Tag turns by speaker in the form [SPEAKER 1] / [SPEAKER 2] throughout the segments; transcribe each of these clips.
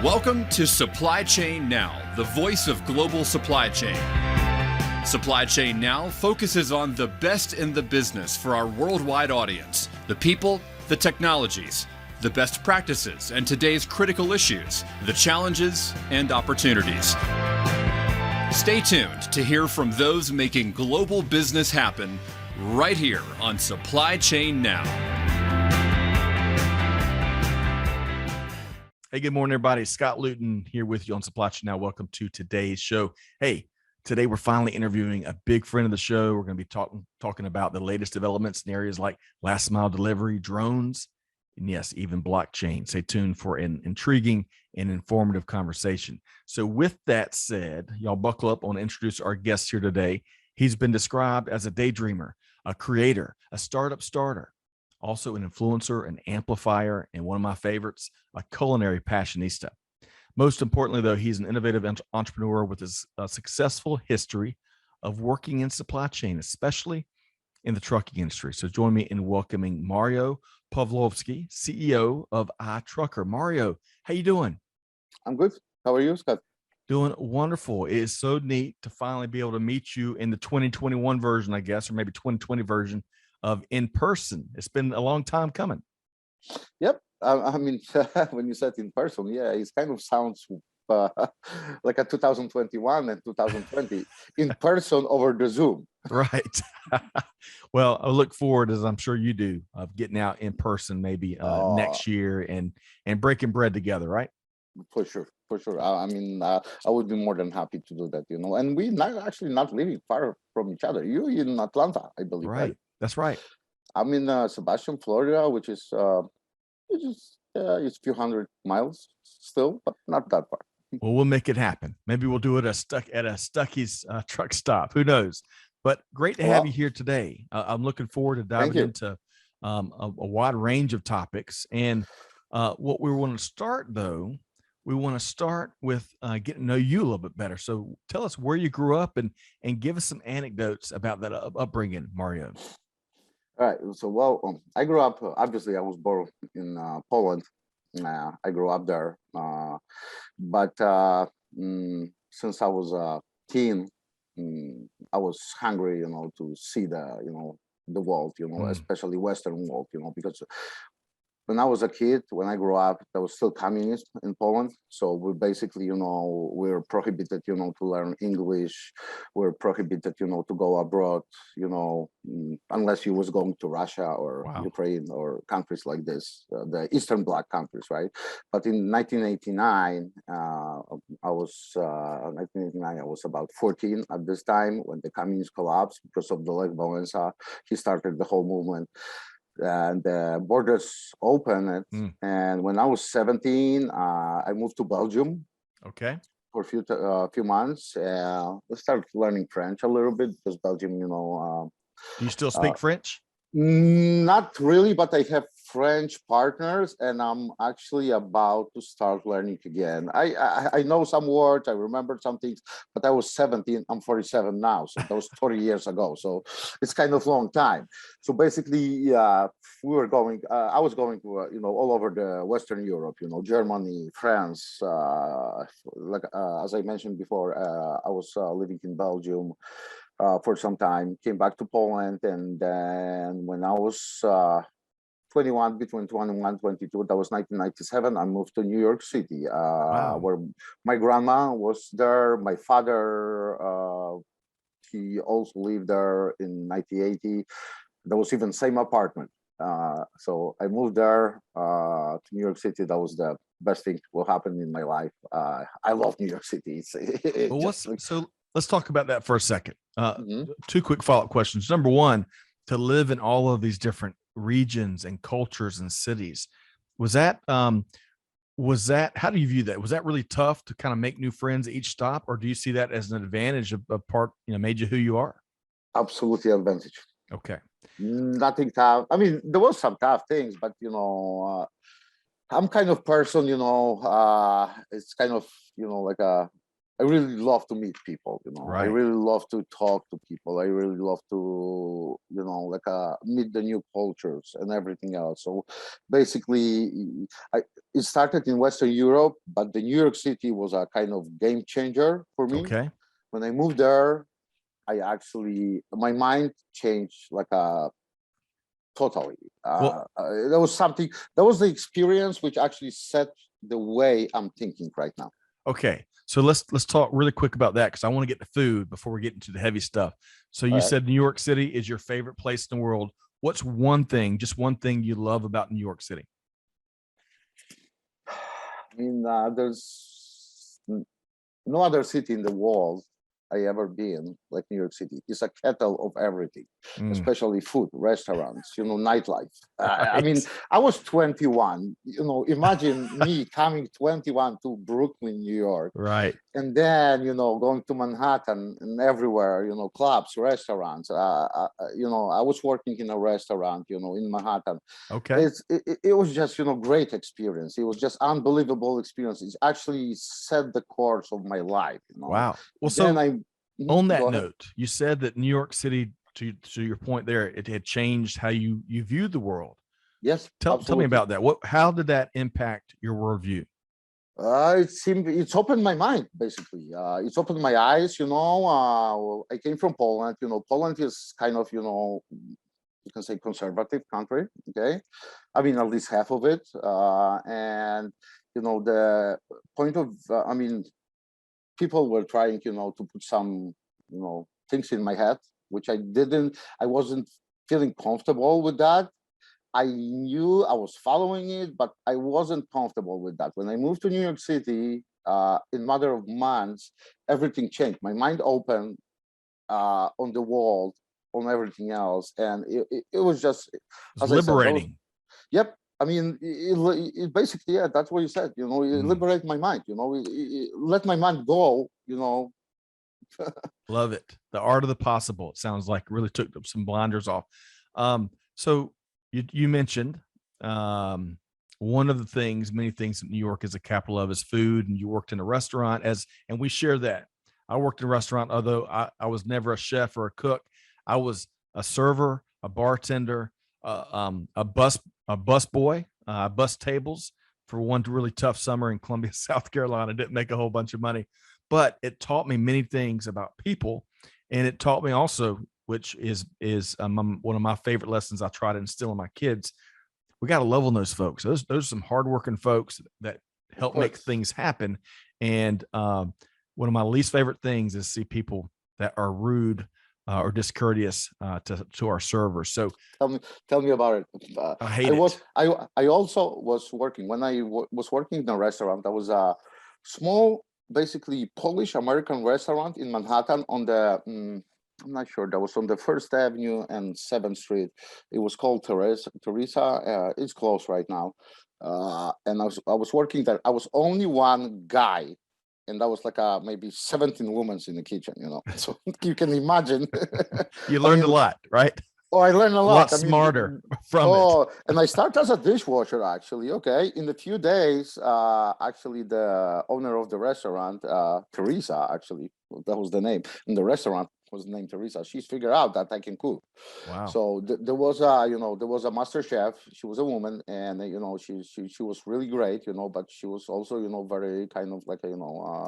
[SPEAKER 1] Welcome to Supply Chain Now, the voice of global supply chain. Supply Chain Now focuses on the best in the business for our worldwide audience, the people, the technologies, the best practices, and today's critical issues, the challenges and opportunities. Stay tuned to hear from those making global business happen right here on Supply Chain Now.
[SPEAKER 2] Hey, good morning, everybody. Scott Luton here with you on Supply Chain Now. Welcome to today's show. Hey, today we're finally interviewing a big friend of the show. We're going to be talking about the latest developments in areas like last mile delivery, drones, and yes, even blockchain. Stay tuned for an intriguing and informative conversation. So with that said, y'all buckle up. I want to introduce our guest here today. He's been described as a daydreamer, a creator, a startup starter, also an influencer, an amplifier, and one of my favorites, a culinary passionista. Most importantly, though, he's an innovative entrepreneur with a successful history of working in supply chain, especially in the trucking industry. So join me in welcoming Mario Pawlowski, CEO of iTrucker. Mario, how you doing?
[SPEAKER 3] I'm good. How are you, Scott?
[SPEAKER 2] Doing wonderful. It is so neat to finally be able to meet you in the 2021 version, I guess, or maybe 2020 version of in person. It's been a long time coming.
[SPEAKER 3] Yep. I mean, when you said in person, yeah, it kind of sounds like a 2021 and 2020 in person over the Zoom.
[SPEAKER 2] Right. Well, I look forward, as I'm sure you do, of getting out in person maybe next year and breaking bread together, right?
[SPEAKER 3] For sure. I mean, I would be more than happy to do that, and we're not living far from each other. You in Atlanta, I believe, right?
[SPEAKER 2] That's right.
[SPEAKER 3] I'm in Sebastian, Florida, which is it's a few hundred miles still, but not that far.
[SPEAKER 2] Well, we'll make it happen. Maybe we'll do it at a Stuckey's truck stop. Who knows? But great to have you here today. I'm looking forward to diving into a wide range of topics. And what we want to start, though, we want to start with getting to know you a little bit better. So tell us where you grew up and give us some anecdotes about that upbringing, Mario.
[SPEAKER 3] All right. So, I grew up, obviously, I was born in Poland. I grew up there. But since I was a teen, I was hungry, to see the world, especially Western world, because when I was a kid, when I grew up, there was still communism in Poland. So we basically, we're prohibited, to learn English. We're prohibited, to go abroad, unless you was going to Russia or Ukraine or countries like this, the Eastern Bloc countries, right? But in 1989, I was about 14 at this time when the communists collapsed because of the Lech Wałęsa. He started the whole movement. And the borders opened. And when I was 17, I moved to Belgium.
[SPEAKER 2] Okay.
[SPEAKER 3] For a few months. I started learning French a little bit because Belgium,
[SPEAKER 2] Do you still speak French?
[SPEAKER 3] Not really, but I have French partners, and I'm actually about to start learning again. I know some words, I remember some things, but I was 17. I'm 47 now, so that was 30 years ago. So it's kind of long time. So basically, I was going to all over the Western Europe, Germany, France. As I mentioned before, I was living in Belgium for some time, came back to Poland, and then when I was between 21 and 22, that was 1997, I moved to New York City, where my grandma was there. My father, he also lived there in 1980. There was even same apartment. So I moved there to New York City. That was the best thing that will happen in my life. I love New York City.
[SPEAKER 2] So let's talk about that for a second. Two quick follow-up questions. Number one, to live in all of these different regions and cultures and cities, was that how do you view that? Was that really tough to kind of make new friends at each stop, or do you see that as an advantage of part, made you who you are?
[SPEAKER 3] Absolutely advantage.
[SPEAKER 2] Okay.
[SPEAKER 3] Nothing tough. I mean, there was some tough things, but I'm kind of person, it's kind of, like a I really love to meet people, I
[SPEAKER 2] Right.
[SPEAKER 3] really love to talk to people. I really love to, meet the new cultures and everything else. So basically, it started in Western Europe, but the New York City was a kind of game changer for me.
[SPEAKER 2] Okay.
[SPEAKER 3] When I moved there, my mind changed totally.
[SPEAKER 2] Well,
[SPEAKER 3] That was the experience which actually set the way I'm thinking right now.
[SPEAKER 2] okay. So let's talk really quick about that, because I want to get to food before we get into the heavy stuff. So you said New York City is your favorite place in the world. What's just one thing you love about New York City?
[SPEAKER 3] I mean, there's no other city in the world I ever been like New York City. It's a kettle of everything, especially food, restaurants, nightlife. I mean, I was 21. Imagine me coming 21 to Brooklyn, New York,
[SPEAKER 2] Right.
[SPEAKER 3] and then going to Manhattan and everywhere, clubs, restaurants. I was working in a restaurant, in Manhattan.
[SPEAKER 2] Okay.
[SPEAKER 3] It was just great experience. It was just unbelievable experience. It actually set the course of my life.
[SPEAKER 2] Wow. Well,
[SPEAKER 3] Then
[SPEAKER 2] so on that
[SPEAKER 3] go ahead.
[SPEAKER 2] note, you said that New York City, to your point there, it had changed how you viewed the world.
[SPEAKER 3] Yes,
[SPEAKER 2] Tell me about that. How did that impact your worldview?
[SPEAKER 3] It's opened my mind, basically. It's opened my eyes. I came from Poland. Poland is kind of, you can say conservative country. Okay, I mean, at least half of it. And the point of, people were trying, to put some, things in my head, which I wasn't feeling comfortable with that. I knew I was following it, but I wasn't comfortable with that. When I moved to New York City, in matter of months, everything changed. My mind opened on the world, on everything else, and it was just, as
[SPEAKER 2] liberating.
[SPEAKER 3] Yep. I mean, it basically, yeah, that's what you said. It liberate my mind. It let my mind go.
[SPEAKER 2] Love it. The art of the possible. It sounds like really took some blinders off. So you mentioned one of the many things that New York is a capital of is food, and you worked in a restaurant and we share that. I worked in a restaurant, although I was never a chef or a cook. I was a server, a bartender, a bus boy, bus tables for one really tough summer in Columbia, South Carolina. Didn't make a whole bunch of money, but it taught me many things about people. And it taught me also, which is one of my favorite lessons I try to instill in my kids. We got to love on those folks. Those are some hardworking folks that help make things happen. And one of my least favorite things is see people that are rude or discourteous to our servers. So
[SPEAKER 3] tell me about it.
[SPEAKER 2] I hate it.
[SPEAKER 3] I also was working when I was working in a restaurant. I was a small, basically Polish American restaurant in Manhattan on the I'm not sure, that was on the First Avenue and 7th Street. It was called Teresa. It's closed right now. And I was working there. I was only one guy, and that was like maybe 17 women in the kitchen, So you can imagine.
[SPEAKER 2] You learned a lot, right?
[SPEAKER 3] Oh, I learned a lot.
[SPEAKER 2] Smarter from it.
[SPEAKER 3] And I started as a dishwasher, actually. Okay. In a few days, actually, the owner of the restaurant, Teresa, actually, that was the name, and the restaurant was named Teresa. She's figured out that I can cook.
[SPEAKER 2] Wow.
[SPEAKER 3] So there was a master chef. She was a woman, and she was really great, but she was also very kind of like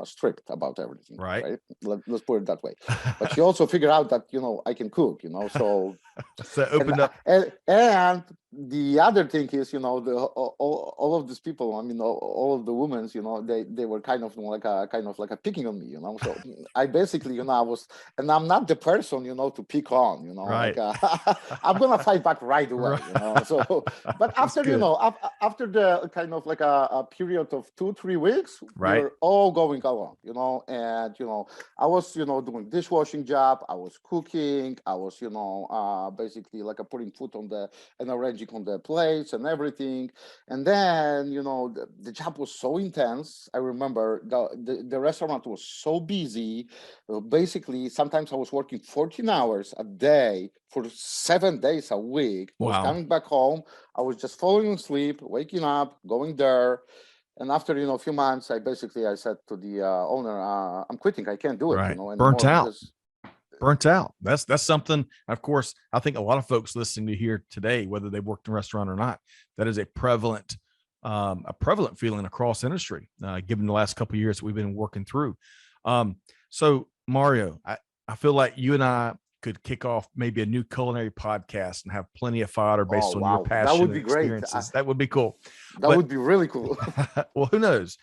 [SPEAKER 3] strict about everything.
[SPEAKER 2] Right.
[SPEAKER 3] Let's put it that way. But she also figured out that I can cook. So
[SPEAKER 2] so opened up.
[SPEAKER 3] And the other thing is, all of these people. I mean, all of the women, they were kind of like a picking on me. So I basically, I was, and I'm not the person, to pick on,
[SPEAKER 2] right.
[SPEAKER 3] I'm gonna fight back right away, So, but after after the kind of like a period of 2-3 weeks,
[SPEAKER 2] right,
[SPEAKER 3] we're all going along, and I was doing dishwashing job, I was cooking, I was basically like putting food and arranging on the plates and everything, and then the job was so intense. I remember the restaurant was so busy. Basically, sometimes I was working 14 hours a day for 7 days a week. I was coming back home. I was just falling asleep, waking up, going there. And after, a few months, I said to the owner, I'm quitting. I can't do it,
[SPEAKER 2] Right.
[SPEAKER 3] anymore.
[SPEAKER 2] Burnt out.
[SPEAKER 3] Because
[SPEAKER 2] Burnt out. That's something, of course, I think a lot of folks listening to here today, whether they worked in a restaurant or not, that is a prevalent feeling across industry, given the last couple of years that we've been working through. So Mario, I feel like you and I could kick off maybe a new culinary podcast and have plenty of fodder based on your passion
[SPEAKER 3] that would
[SPEAKER 2] and
[SPEAKER 3] be great.
[SPEAKER 2] experiences. That would be cool.
[SPEAKER 3] That would be really cool.
[SPEAKER 2] Well, who knows?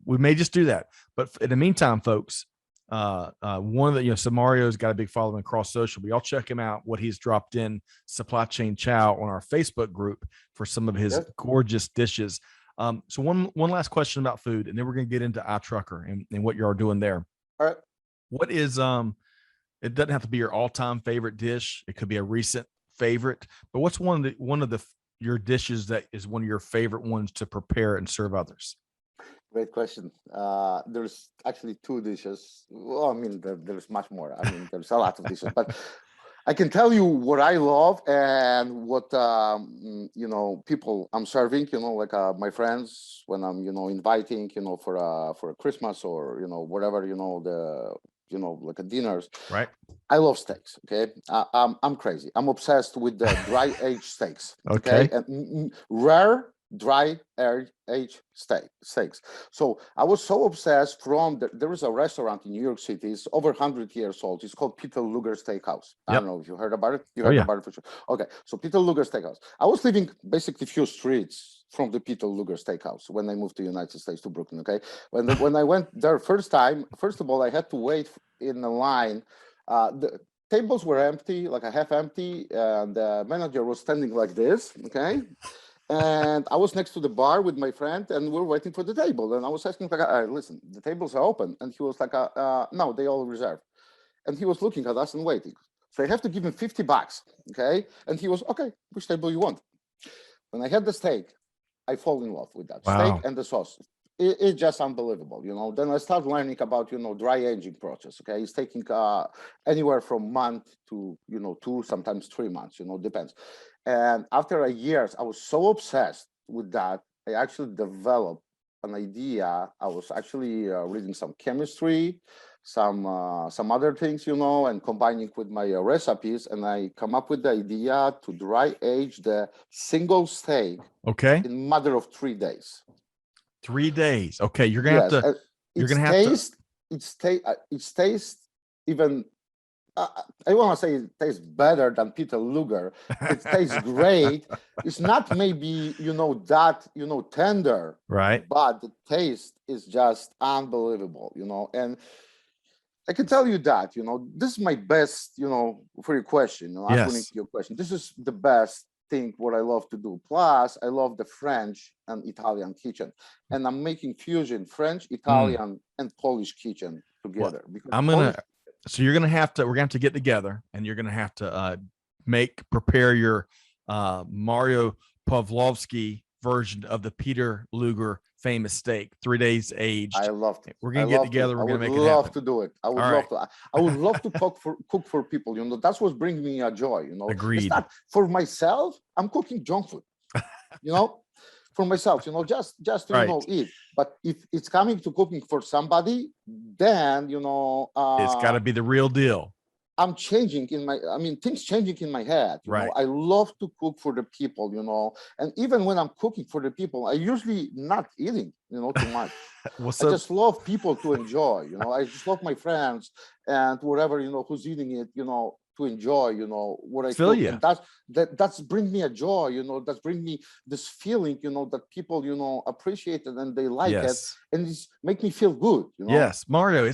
[SPEAKER 2] We may just do that. But in the meantime, folks, one of the, so Mario's got a big following across social. We all check him out, what he's dropped in Supply Chain Chow on our Facebook group for some of his gorgeous dishes. So one last question about food, and then we're going to get into iTrucker and what you are doing there.
[SPEAKER 3] All right.
[SPEAKER 2] What is, it doesn't have to be your all-time favorite dish. It could be a recent favorite, but what's one of your dishes that is one of your favorite ones to prepare and serve others?
[SPEAKER 3] Great question. There's actually two dishes. Well, I mean, there's much more. I mean, there's a lot of dishes, but I can tell you what I love and what, people I'm serving, like my friends when I'm, inviting, for a Christmas or, whatever, like a dinners.
[SPEAKER 2] Right.
[SPEAKER 3] I love steaks. Okay. I'm crazy. I'm obsessed with the dry aged steaks.
[SPEAKER 2] Okay.
[SPEAKER 3] And rare dry aged steaks. So I was so obsessed there is a restaurant in New York City. It's over 100 years old. It's called Luger Steakhouse. I don't know if you heard about it. You heard about it for sure. Okay. So Luger Steakhouse. I was living basically a few streets from the Luger Steakhouse when I moved to the United States, to Brooklyn. Okay. When I went there first of all, I had to wait in the line. The tables were empty, like a half empty, and the manager was standing like this. Okay. And I was next to the bar with my friend, and we were waiting for the table. And I was asking, like, listen, the tables are open. And he was like, no, they all reserved. And he was looking at us and waiting. So I have to give him $50. Okay. And he was, okay, which table you want? When I had the steak, I fall in love with that steak and the sauce. It's just unbelievable, Then I start learning about, dry aging process. Okay. It's taking anywhere from month to, 2, sometimes 3 months, depends. And after a year, I was so obsessed with that, I actually developed an idea. I was actually reading some chemistry, some other things, and combining with my recipes. And I come up with the idea to dry age the single steak in a matter of 3 days.
[SPEAKER 2] 3 days. Okay. You're going to have to, you're going to have to.
[SPEAKER 3] It tastes even, I want to say it tastes better than Luger. It tastes great. It's not maybe, that, tender.
[SPEAKER 2] Right.
[SPEAKER 3] But the taste is just unbelievable, and I can tell you that, this is my best, for your question, answering your question. This is the best thing what I love to do. Plus, I love the French and Italian kitchen. And I'm making fusion French, Italian, and Polish kitchen together.
[SPEAKER 2] Well, so we're gonna have to get together, and you're gonna have to prepare your Mario Pawlowski version of the Peter Luger famous steak, 3 days aged.
[SPEAKER 3] I love it.
[SPEAKER 2] We're gonna get together. We're gonna make it happen.
[SPEAKER 3] I would love to do it. I would love to cook for people. That's what brings me a joy.
[SPEAKER 2] Agreed.
[SPEAKER 3] It's not for myself. I'm cooking junk food. For myself. Just to eat. But if it's coming to cooking for somebody, then
[SPEAKER 2] it's got to be the real deal.
[SPEAKER 3] I'm changing things changing in my head.
[SPEAKER 2] Right.
[SPEAKER 3] I love to cook for the people, and even when I'm cooking for the people, I usually not eating, too much. I just love people to enjoy, I just love my friends and whatever, who's eating it, to enjoy, what I
[SPEAKER 2] feel
[SPEAKER 3] cook.
[SPEAKER 2] you.
[SPEAKER 3] And that's bring me a joy, that's bring me this feeling, that people, appreciate it and they like it, and it's make me feel good.
[SPEAKER 2] Yes, Mario,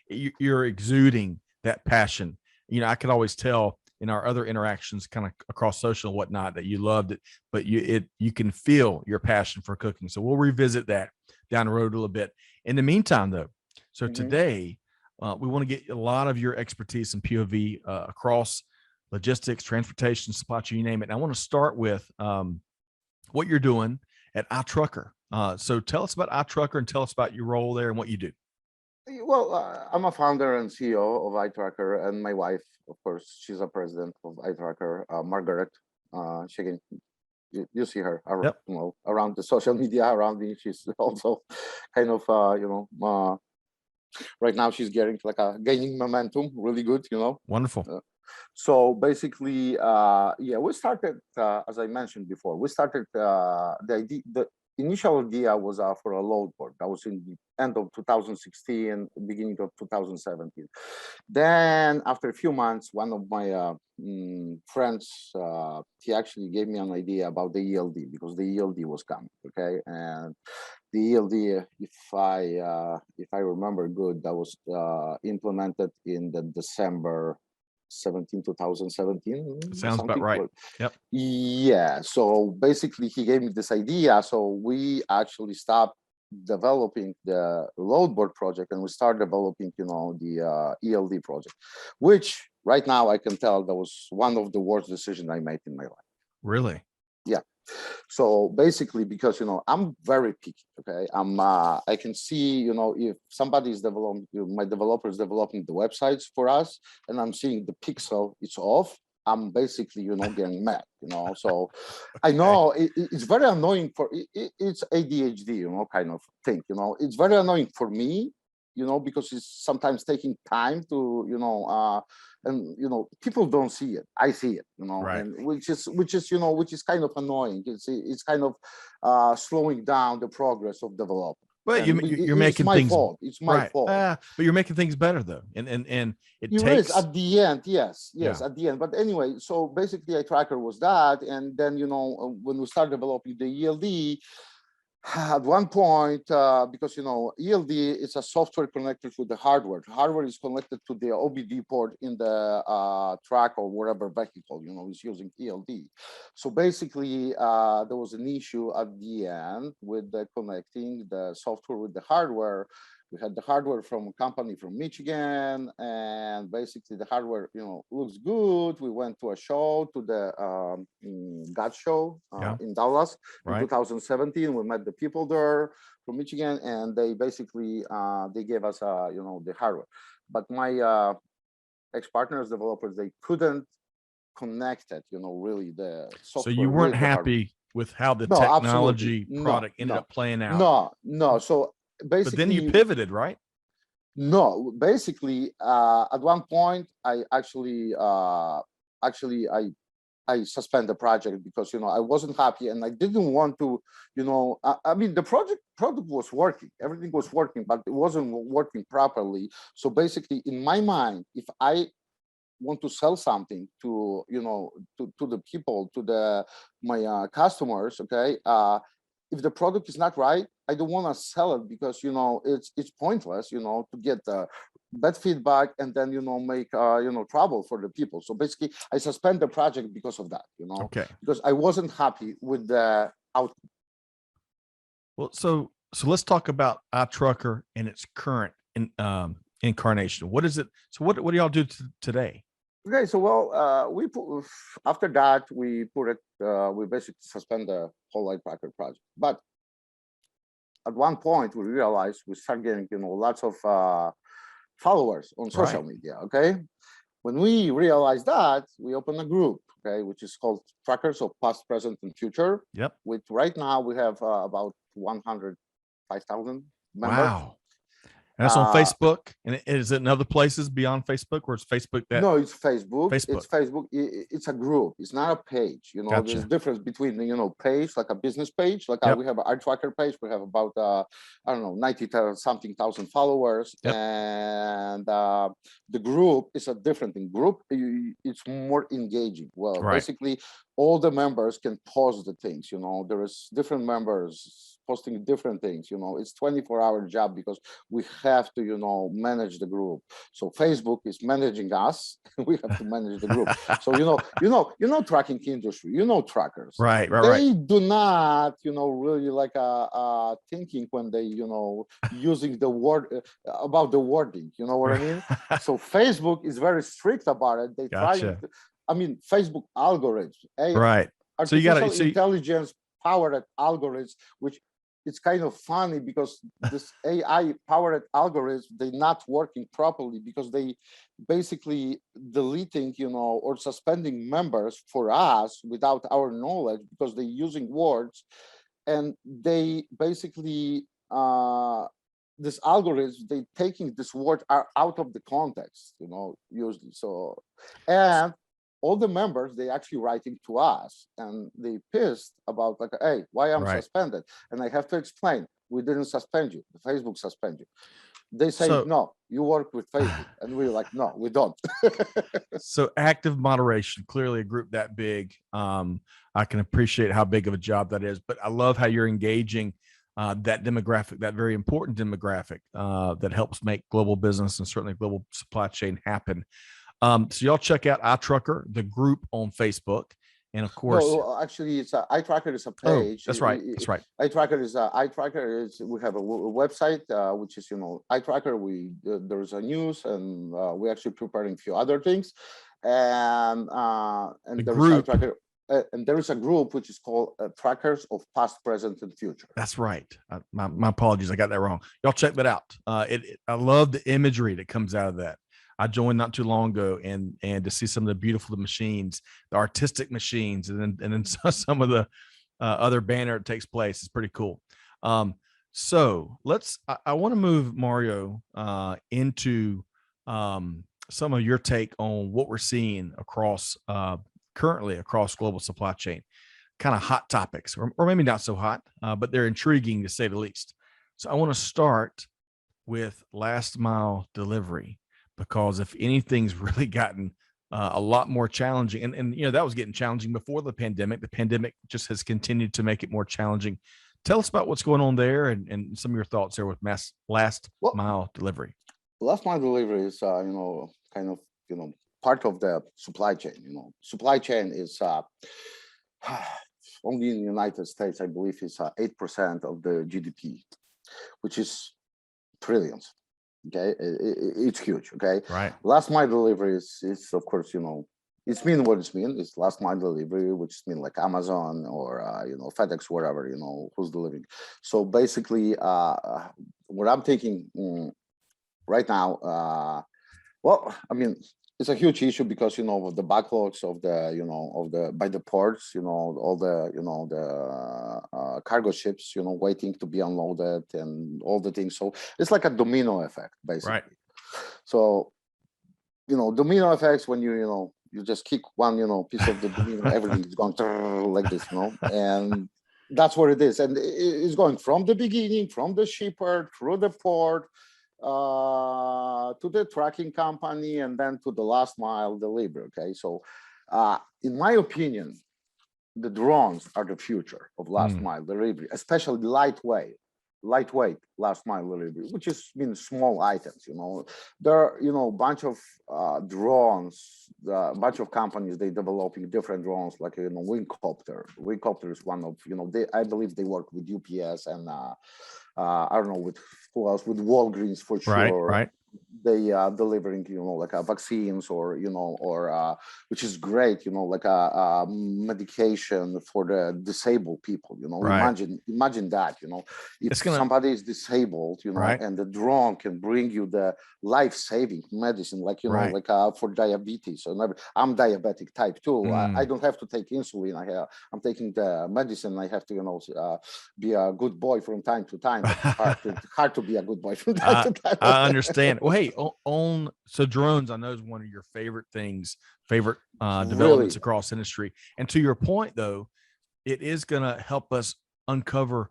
[SPEAKER 2] you're exuding that passion. I could always tell in our other interactions kind of across social and whatnot that you loved it, but you can feel your passion for cooking. So we'll revisit that down the road a little bit. In the meantime, though, so today we want to get a lot of your expertise and POV across logistics, transportation, supply chain, you name it. And I want to start with what you're doing at iTrucker. So tell us about iTrucker and tell us about your role there and what you do.
[SPEAKER 3] Well, I'm a founder and CEO of iTrucker, and my wife, of course, she's a president of iTrucker, Margaret. She can You see her,
[SPEAKER 2] Yep.
[SPEAKER 3] around the social media around me. She's also kind of, right now she's getting like gaining momentum, really good,
[SPEAKER 2] Wonderful.
[SPEAKER 3] So basically, we started, as I mentioned before, we started the initial idea was for a load board. That was in the end of 2016, beginning of 2017. Then after a few months, one of my friends, he actually gave me an idea about the ELD, because the ELD was coming, okay? And the ELD, if I remember good, that was implemented in the December 2017.
[SPEAKER 2] Sounds about right. Yep.
[SPEAKER 3] Yeah. So basically, he gave me this idea. So we actually stopped developing the load board project, and we started developing, the ELD project, which right now I can tell that was one of the worst decisions I made in my life.
[SPEAKER 2] Really?
[SPEAKER 3] Yeah. So basically, because I'm very picky, okay? I can see, if somebody is developing, my developer is developing the websites for us, and I'm seeing the pixel it's off, I'm basically, getting mad, So I know it's very annoying it's ADHD, kind of thing, It's very annoying for me, because it's sometimes taking time to, and people don't see it. I see it,
[SPEAKER 2] Right.
[SPEAKER 3] and which is kind of annoying. It's kind of slowing down the progress of development.
[SPEAKER 2] But you're making
[SPEAKER 3] my
[SPEAKER 2] things
[SPEAKER 3] fault. It's my
[SPEAKER 2] right.
[SPEAKER 3] fault.
[SPEAKER 2] But you're making things better though, and it takes
[SPEAKER 3] at the end. Yes,
[SPEAKER 2] Yeah.
[SPEAKER 3] at the end. But anyway, so basically, a tracker was that, and then when we started developing the ELD. At one point, because ELD is a software connected with the hardware. Hardware is connected to the OBD port in the truck or whatever vehicle is using ELD. So basically, there was an issue at the end with connecting the software with the hardware. We had the hardware from a company from Michigan, and basically the hardware, looks good. We went to a show, to the GOT show in Dallas in 2017. We met the people there from Michigan, and they basically they gave us, the hardware. But my ex-partners, developers, they couldn't connect it, really the software.
[SPEAKER 2] So you weren't happy with how the technology product ended up playing out.
[SPEAKER 3] No. So basically,
[SPEAKER 2] but then you pivoted, right?
[SPEAKER 3] No, basically, at one point, I actually I suspend the project because I wasn't happy, and I didn't want to, I mean, the product was working, everything was working, but it wasn't working properly. So basically, in my mind, if I want to sell something to to the people, to my customers, okay, if the product is not right, I don't want to sell it, because it's pointless, to get bad feedback and then make trouble for the people. So basically, I suspend the project because of that,
[SPEAKER 2] Okay.
[SPEAKER 3] because I wasn't happy with the outcome.
[SPEAKER 2] Well, so let's talk about iTrucker and its current incarnation. What is it? So what do y'all do today?
[SPEAKER 3] Okay, so we put, after that we put it, we basically suspend the whole iTrucker project. But at one point we realized we start getting lots of followers on social media. Okay, when we realized that, we opened a group, okay, which is called Trackers of Past, Present, and Future.
[SPEAKER 2] Yep.
[SPEAKER 3] With right now we have about 105,000 members.
[SPEAKER 2] Wow. And that's on Facebook. And is it in other places beyond Facebook, or is Facebook that?
[SPEAKER 3] No, it's Facebook.
[SPEAKER 2] Facebook.
[SPEAKER 3] It's Facebook. It's a group. It's not a page.
[SPEAKER 2] Gotcha.
[SPEAKER 3] There's a difference between page, like a business page. Like we have our tracker page. We have about 90-something thousand followers, and the group is a different thing. Group, it's more engaging. Well, basically, all the members can post the things. There is different members posting different things. It's 24-hour job, because we have to manage the group. So Facebook is managing us. We have to manage the group. So tracking industry, trackers,
[SPEAKER 2] right.
[SPEAKER 3] They do not really like thinking when they using the word about the wording, you know what I mean? So Facebook is very strict about it. They try to, Facebook algorithms,
[SPEAKER 2] right?
[SPEAKER 3] Artificial intelligence powered algorithms, which it's kind of funny because this AI powered algorithm, they're not working properly because they basically deleting, or suspending members for us without our knowledge because they're using words, and they basically this algorithm, they taking this word out of the context, usually. So, and all the members, they actually writing to us and they pissed about like, hey, why I'm
[SPEAKER 2] Right.
[SPEAKER 3] suspended? And I have to explain, we didn't suspend you. The Facebook suspend you. They say,
[SPEAKER 2] So-
[SPEAKER 3] no, you work with Facebook. And we're like, no, we don't.
[SPEAKER 2] So active moderation, clearly a group that big. I can appreciate how big of a job that is, but I love how you're engaging that demographic, that very important demographic that helps make global business and certainly global supply chain happen. So y'all check out iTrucker, the group on Facebook. And of course,
[SPEAKER 3] No, actually, it's iTracker is a page.
[SPEAKER 2] That's right. That's right.
[SPEAKER 3] iTracker is we have a website which is iTracker. There's a news, and we're actually preparing a few other things, and
[SPEAKER 2] The
[SPEAKER 3] there
[SPEAKER 2] group.
[SPEAKER 3] is iTracker, and there is a group which is called Trackers of Past, Present, and Future.
[SPEAKER 2] That's right. My apologies, I got that wrong. Y'all check that out. I love the imagery that comes out of that. I joined not too long ago, and to see some of the beautiful machines, the artistic machines, and then some of the other banner that takes place is pretty cool. So I want to move Mario into some of your take on what we're seeing currently across global supply chain, kind of hot topics, or maybe not so hot, but they're intriguing to say the least. So I want to start with last mile delivery, because if anything's really gotten a lot more challenging, and that was getting challenging before the pandemic just has continued to make it more challenging. Tell us about what's going on there and some of your thoughts there with last mile delivery.
[SPEAKER 3] Last mile delivery is kind of part of the supply chain. Supply chain is only in the United States, I believe, is 8% of the GDP, which is trillions. Okay, it's huge. Okay,
[SPEAKER 2] Right.
[SPEAKER 3] Last mile delivery is of course, it's mean what it's mean. It's last mile delivery, which mean like Amazon or FedEx, wherever who's delivering. So basically, what I'm thinking right now, well, I mean, it's a huge issue because of the backlogs of the by the ports, all the the cargo ships, waiting to be unloaded and all the things. So it's like a domino effect, basically.
[SPEAKER 2] Right.
[SPEAKER 3] So domino effects, when you just kick one piece of the domino, everything is going like this, and that's what it is. And it's going from the beginning, from the shipper through the port, to the tracking company, and then to the last mile delivery. Okay, so in my opinion, the drones are the future of last mile delivery, especially lightweight last mile delivery, which means small items. There are bunch of drones, a bunch of companies, they developing different drones, like Wingcopter is one of I believe they work with UPS and I don't know with who else, with Walgreens for sure.
[SPEAKER 2] Right.
[SPEAKER 3] They are delivering like vaccines or which is great, like a medication for the disabled people.
[SPEAKER 2] Right.
[SPEAKER 3] Imagine that, if somebody is disabled,
[SPEAKER 2] Right.
[SPEAKER 3] and the drone can bring you the life-saving medicine, like
[SPEAKER 2] Right.
[SPEAKER 3] like for diabetes. So I'm diabetic type 2. I don't have to take insulin. I'm taking the medicine. I have to be a good boy from time to time. But it's hard to be a good boy from time to time.
[SPEAKER 2] I understand. Well, hey, so drones, I know, is one of your favorite developments across industry. And to your point, though, it is going to help us uncover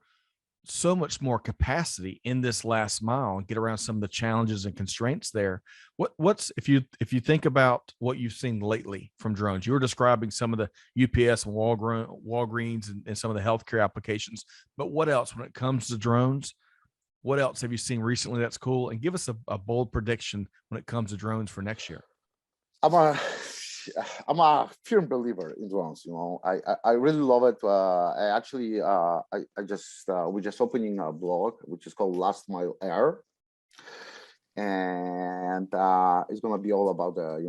[SPEAKER 2] so much more capacity in this last mile and get around some of the challenges and constraints there. What's if you think about what you've seen lately from drones? You were describing some of the UPS and Walgreens and some of the healthcare applications, but what else when it comes to drones? What else have you seen recently that's cool? And give us a bold prediction when it comes to drones for next year.
[SPEAKER 3] I'm a firm believer in drones. I really love it. I actually we just opening a blog which is called Last Mile Air, and it's gonna be all about the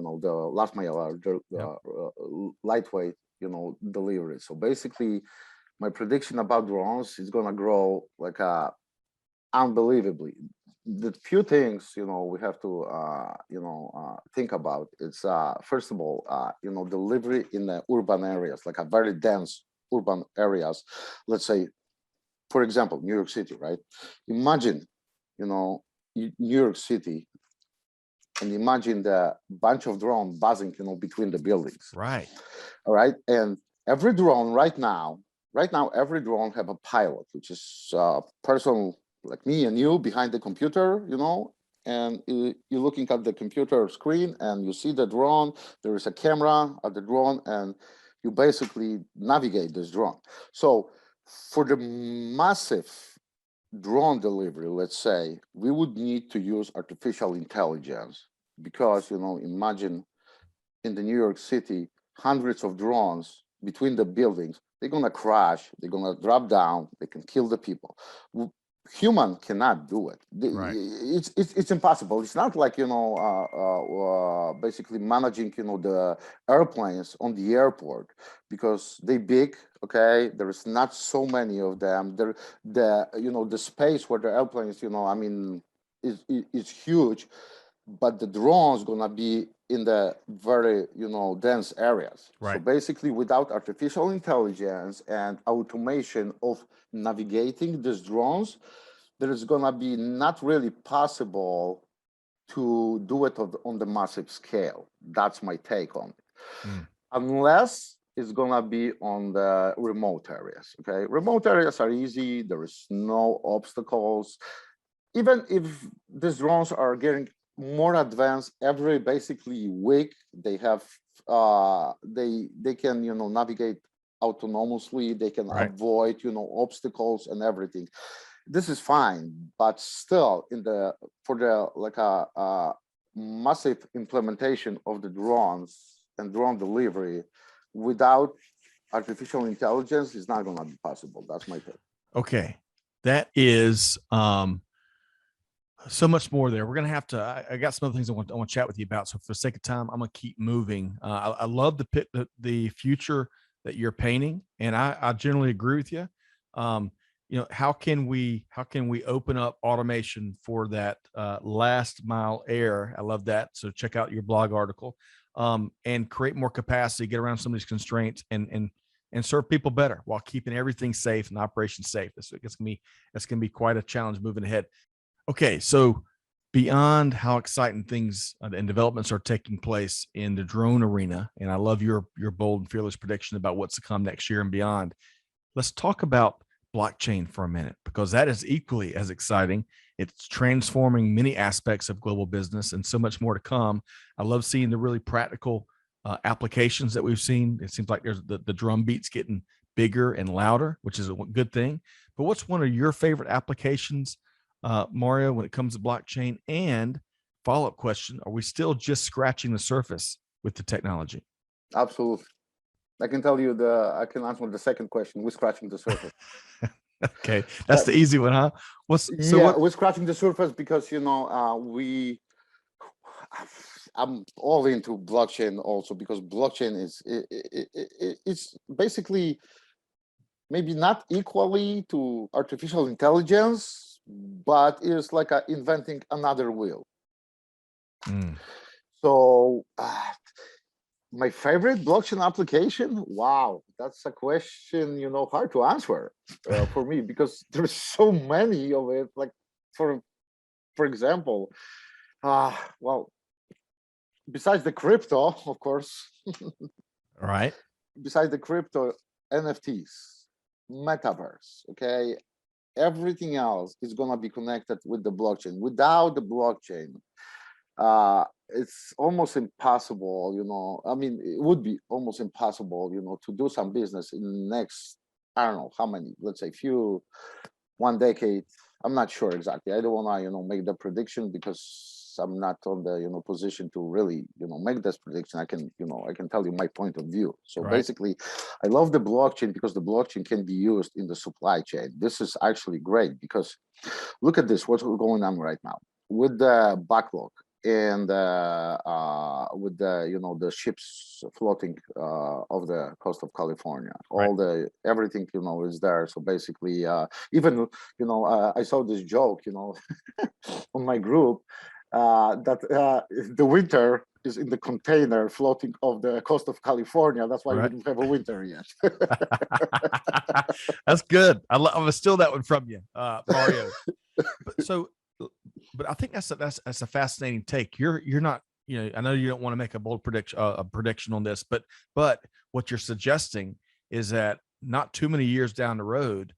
[SPEAKER 3] last mile air, lightweight delivery. So basically, my prediction about drones is gonna grow like unbelievably. The few things we have to think about. It's first of all delivery in the urban areas, like a very dense urban areas. Let's say, for example, New York City, right? Imagine New York City, and imagine the bunch of drone buzzing between the buildings.
[SPEAKER 2] Right.
[SPEAKER 3] All right. And every drone right now, every drone have a pilot, which is a person like me and you behind the computer, and you're looking at the computer screen and you see the drone. There is a camera at the drone, and you basically navigate this drone. So for the massive drone delivery, let's say, we would need to use artificial intelligence, because imagine in the New York City, hundreds of drones between the buildings. They're gonna crash, they're gonna drop down, they can kill the people. Human cannot do it.
[SPEAKER 2] Right.
[SPEAKER 3] It's impossible. It's not like basically managing the airplanes on the airport, because they big. Okay, there is not so many of them. The space where the airplanes is huge, but the drones gonna be in the very dense areas.
[SPEAKER 2] Right.
[SPEAKER 3] So basically, without artificial intelligence and automation of navigating these drones, there is gonna be not really possible to do it on the massive scale. That's my take on it. Unless it's gonna be on the remote areas. Okay, remote areas are easy. There is no obstacles. Even if these drones are getting more advanced every basically week, they have they can navigate autonomously. They can
[SPEAKER 2] Right.
[SPEAKER 3] avoid obstacles and everything. This is fine, but still for the like a massive implementation of the drones and drone delivery without artificial intelligence is not going to be possible. That's my take.
[SPEAKER 2] Okay. That is so much more there. We're going to have to, I got some other things I want to chat with you about. So for the sake of time, I'm going to keep moving. I love the future that you're painting. And I generally agree with you. How can we open up automation for that last mile air? I love that. So check out your blog article, and create more capacity, get around some of these constraints, and serve people better while keeping everything safe and operations safe. That's going to be quite a challenge moving ahead. Okay, so beyond how exciting things and developments are taking place in the drone arena, and I love your bold and fearless prediction about what's to come next year and beyond, let's talk about blockchain for a minute, because that is equally as exciting. It's transforming many aspects of global business and so much more to come. I love seeing the really practical applications that we've seen. It seems like there's the drum beats getting bigger and louder, which is a good thing. But what's one of your favorite applications, Mario, when it comes to blockchain? And follow-up question, are we still just scratching the surface with the technology?
[SPEAKER 3] Absolutely. I can answer the second question. We're scratching the surface.
[SPEAKER 2] Okay, that's the easy one, huh?
[SPEAKER 3] We're scratching the surface because I'm all into blockchain also, because blockchain it's basically maybe not equally to artificial intelligence, but it's like inventing another wheel. So my favorite blockchain application? Wow, that's a question, hard to answer for me, because there's so many of it. Like for example, well, besides the crypto, of course.
[SPEAKER 2] Right.
[SPEAKER 3] Besides the crypto, NFTs, metaverse, okay? Everything else is gonna be connected with the blockchain. Without the blockchain, it's almost impossible, it would be almost impossible, to do some business in the next, I don't know how many, let's say 1 decade. I'm not sure exactly. I don't want to, make the prediction, because I'm not on the, position to really, make this prediction. I can tell you my point of view. So
[SPEAKER 2] Right.
[SPEAKER 3] basically, I love the blockchain because the blockchain can be used in the supply chain. This is actually great, because look at this, what's going on right now with the backlog. and with the the ships floating off the coast of California. All the everything is there. So basically, even I saw this joke on my group that the winter is in the container floating off the coast of California. That's why we didn't have a winter yet.
[SPEAKER 2] That's good. I'm gonna steal that one from you, Mario. But I think that's a fascinating take. You're not, I know you don't want to make a bold prediction on this, but what you're suggesting is that not too many years down the road,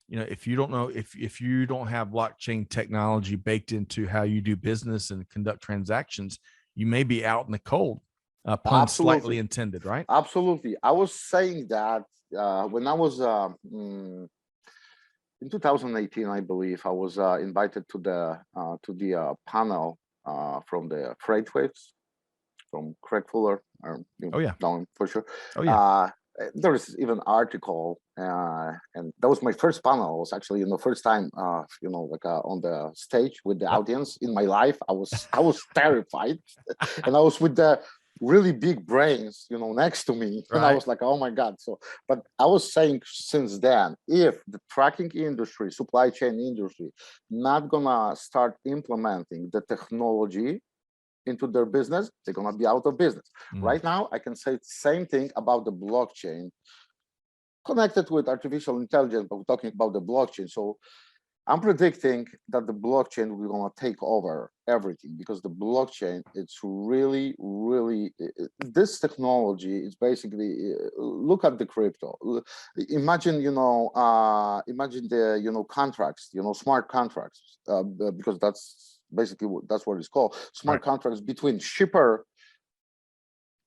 [SPEAKER 2] if you don't know, if you don't have blockchain technology baked into how you do business and conduct transactions, you may be out in the cold. Pun slightly intended, right?
[SPEAKER 3] Absolutely. I was saying that when I was in 2018, I believe, I was invited to the panel from the freight waves from Craig Fuller. Know him for sure. There is even article, and that was my first panel. It was actually the first time, on the stage with the audience in my life. I was terrified, and I was with the really big brains, next to me, and I was like, oh my God. So, but I was saying since then, if the trucking industry, supply chain industry, not gonna start implementing the technology into their business, they're gonna be out of business. Right now, I can say the same thing about the blockchain connected with artificial intelligence, but we're talking about the blockchain. So I'm predicting that the blockchain will gonna take over everything, because the blockchain, it's really, really, this technology is basically, look at the crypto. Imagine, imagine the, contracts, smart contracts, because that's basically that's what it's called, smart contracts between shipper,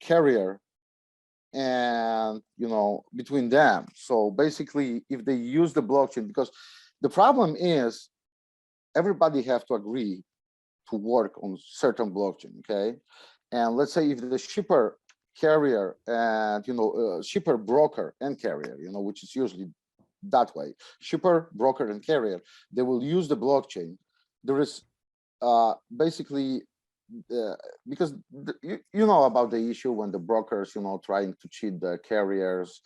[SPEAKER 3] carrier, and between them. So basically, if they use the blockchain, because the problem is everybody have to agree to work on certain blockchain, okay? And let's say if the shipper, carrier, and shipper, broker, and carrier, which is usually that way, shipper, broker, and carrier, they will use the blockchain. There is basically because you know about the issue when the brokers trying to cheat the carriers,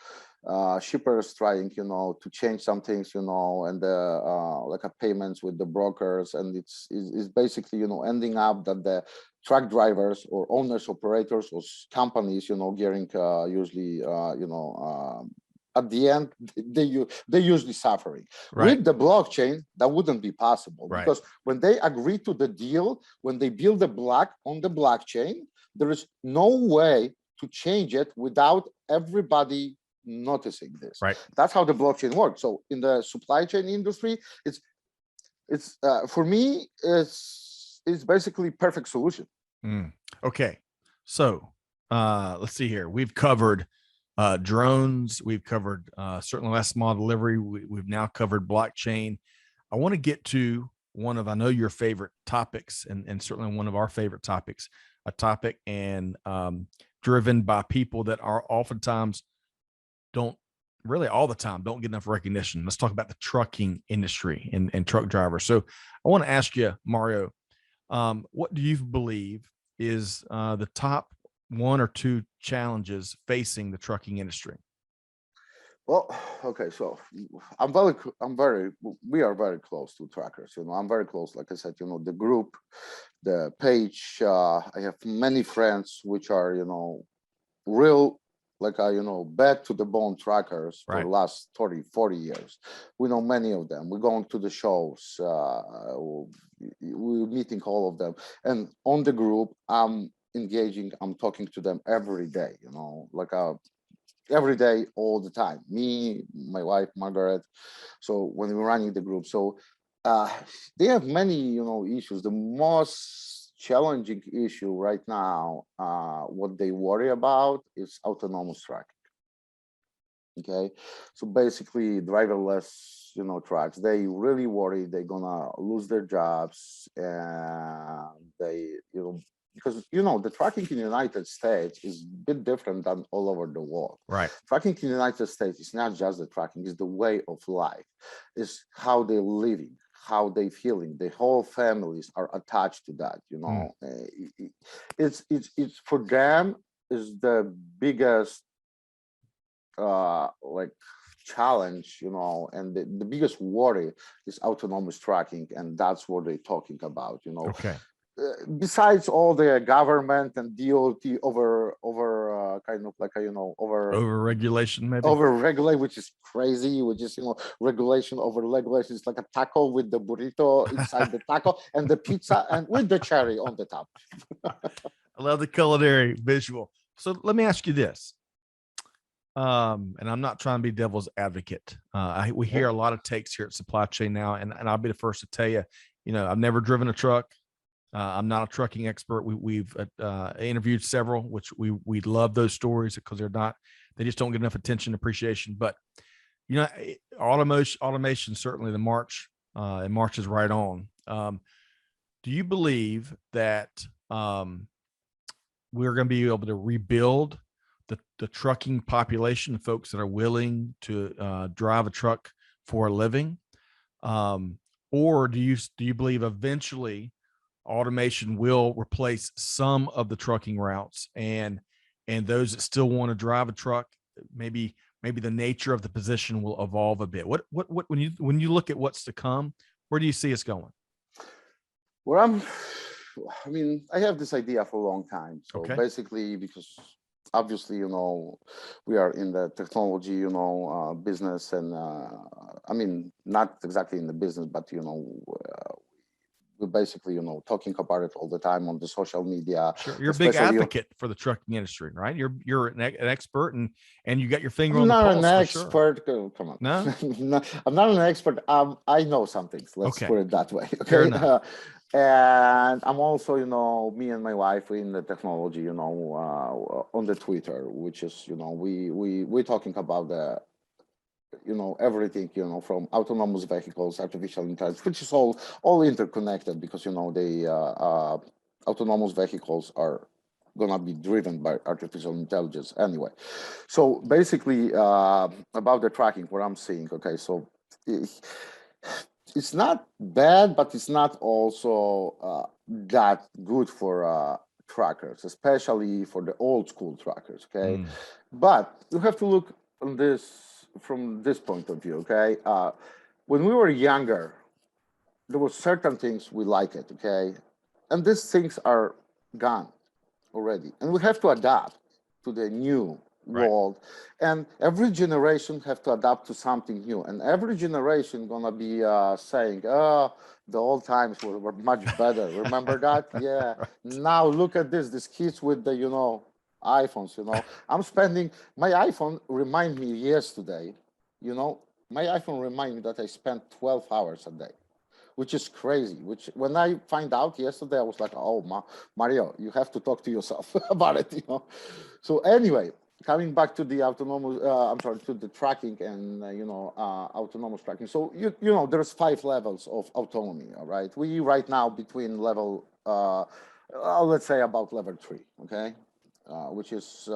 [SPEAKER 3] shippers trying to change some things, and like a payments with the brokers, and it's basically ending up that the truck drivers or owners, operators, or companies getting usually at the end, they usually suffering. With the blockchain, that wouldn't be possible, because when they agree to the deal, when they build the block on the blockchain, there is no way to change it without everybody noticing this. That's how the blockchain works. So in the supply chain industry, it's for me, it's basically perfect solution.
[SPEAKER 2] Okay, so let's see here. We've covered drones. We've covered certainly last mile delivery. We've now covered blockchain. I want to get to one of, I know, your favorite topics, and certainly one of our favorite topics, a topic and driven by people that are oftentimes don't get enough recognition. Let's talk about the trucking industry and truck drivers. So I want to ask you, Mario, what do you believe is the top one or two challenges facing the trucking industry?
[SPEAKER 3] Well, okay, so we are very close to truckers. I'm very close. Like I said, the group, the page. I have many friends which are, real, like back to the bone truckers for the last 30, 40 years. We know many of them. We're going to the shows. We're meeting all of them, and on the group, I'm engaging. I'm talking to them every day. Every day, all the time. Me, my wife, Margaret. So when we're running the group, so they have many, issues. The most challenging issue right now, what they worry about is autonomous trucking. Okay, so basically driverless, trucks. They really worry they're gonna lose their jobs, and they, because the trucking in the United States is a bit different than all over the world. Trucking in the United States is not just the trucking; it's the way of life, it's how they're living, how they feeling. The whole families are attached to that, you know. It's for them is the biggest like challenge, you know, and the biggest worry is autonomous tracking, and that's what they're talking about, you know.
[SPEAKER 2] Okay.
[SPEAKER 3] Besides all the government and DOT over kind of like a, you know,
[SPEAKER 2] Over regulation, maybe.
[SPEAKER 3] over regulate, which is crazy, which is, you know, regulation over regulation. It's like a taco with the burrito inside the taco and the pizza and with the cherry on the top.
[SPEAKER 2] I love the culinary visual. So let me ask you this. And I'm not trying to be devil's advocate. We hear a lot of takes here at Supply Chain Now, and I'll be the first to tell you, you know, I've never driven a truck. I'm not a trucking expert. We've interviewed several, which we love those stories because they just don't get enough attention and appreciation. But you know, automation certainly the march, and marches right on. Do you believe that we're going to be able to rebuild the trucking population of folks that are willing to drive a truck for a living, or do you believe eventually automation will replace some of the trucking routes, and those that still want to drive a truck, maybe the nature of the position will evolve a bit? What when you look at what's to come, where do you see us going?
[SPEAKER 3] Well, I mean, I have this idea for a long time. So
[SPEAKER 2] Okay.
[SPEAKER 3] basically, because obviously, you know, we are in the technology, you know, business, and I mean, not exactly in the business, but you know, we're basically, you know, talking about it all the time on the social media.
[SPEAKER 2] Sure. You're a big advocate for the trucking industry, right? You're an expert, and you got your finger on the pulse.
[SPEAKER 3] I'm not an
[SPEAKER 2] for
[SPEAKER 3] expert.
[SPEAKER 2] Sure.
[SPEAKER 3] Come on.
[SPEAKER 2] No,
[SPEAKER 3] I'm not an expert. I know some things. Let's
[SPEAKER 2] Okay.
[SPEAKER 3] put it that way.
[SPEAKER 2] Fair
[SPEAKER 3] Okay.
[SPEAKER 2] enough.
[SPEAKER 3] And I'm also, you know, me and my wife in the technology, you know, on the Twitter, which is, you know, we're talking about the, you know, everything, you know, from autonomous vehicles, artificial intelligence, which is all interconnected, because, you know, the autonomous vehicles are gonna be driven by artificial intelligence anyway. So basically, about the tracking, what I'm seeing, okay, so it's not bad, but it's not also that good for trackers, especially for the old school trackers, okay? But you have to look on this from this point of view, okay? When we were younger, there were certain things we like it, okay? And these things are gone already. And we have to adapt to the new world. And every generation have to adapt to something new. And every generation gonna be saying, oh, the old times were much better. Remember that? Yeah. Now look at these kids with the, you know, iPhones, you know. I'm spending, my iPhone remind me yesterday, you know, my iPhone remind me that I spent 12 hours a day, which is crazy. Which when I find out yesterday, I was like, oh, Mario, you have to talk to yourself about it, you know. So anyway, coming back to the autonomous, to the tracking and, you know, autonomous tracking. So, you know, there's 5 levels of autonomy, all right? We right now between level, let's say about level 3, okay? Which is